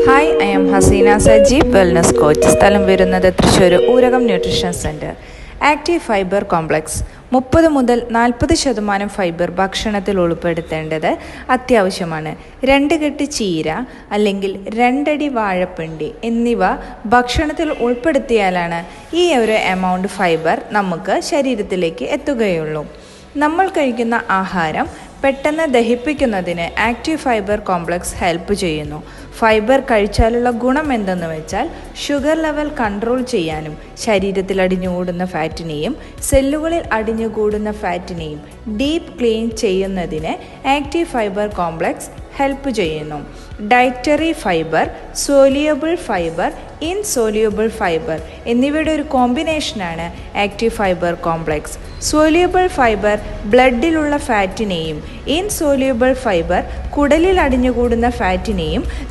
Hi, I am Hasina Sajeev, wellness coach. സ്ഥലം വരുന്നത് Thrissur Urakam nutrition centre. Active fibre complex 30 മുതൽ 40% fibre ഭക്ഷണത്തിൽ ഉൾപ്പെടുത്തേണ്ടത് അത്യാവശ്യമാണ്. 2 കെട്ട് ചീര അല്ലെങ്കിൽ 2 അടി വാഴപ്പിണ്ടി എന്നിവ ഭക്ഷണത്തിൽ ഉൾപ്പെടുത്തിയാലാണ് ഈ ഒരു എമൗണ്ട് ഫൈബർ നമുക്ക് ശരീരത്തിലേക്ക് എത്തുകയുള്ളൂ. നമ്മൾ കഴിക്കുന്ന ആഹാരം പെട്ടെന്ന് ദഹിപ്പിക്കുന്നതിന് ആക്റ്റീവ് ഫൈബർ കോംപ്ലക്സ് ഹെൽപ്പ് ചെയ്യുന്നു. ഫൈബർ കഴിച്ചാലുള്ള ഗുണം എന്തെന്ന് വെച്ചാൽ ഷുഗർ ലെവൽ കൺട്രോൾ ചെയ്യാനും ശരീരത്തിൽ അടിഞ്ഞുകൂടുന്ന ഫാറ്റിനെയും സെല്ലുകളിൽ അടിഞ്ഞുകൂടുന്ന ഫാറ്റിനെയും ഡീപ്പ് ക്ലീൻ ചെയ്യുന്നതിന് ആക്റ്റീവ് ഫൈബർ കോംപ്ലക്സ് ഹെൽപ്പ് ചെയ്യുന്നു. Dietary fibre, soluble fibre, insoluble fibre എന്നിവയുടെ ഒരു കോമ്പിനേഷനാണ് active fibre complex. Soluble fibre ബ്ലഡിലുള്ള ഫാറ്റിനെയും ഇൻസോലിയബിൾ ഫൈബർ കുടലിൽ അടിഞ്ഞുകൂടുന്ന ഫാറ്റിനെയും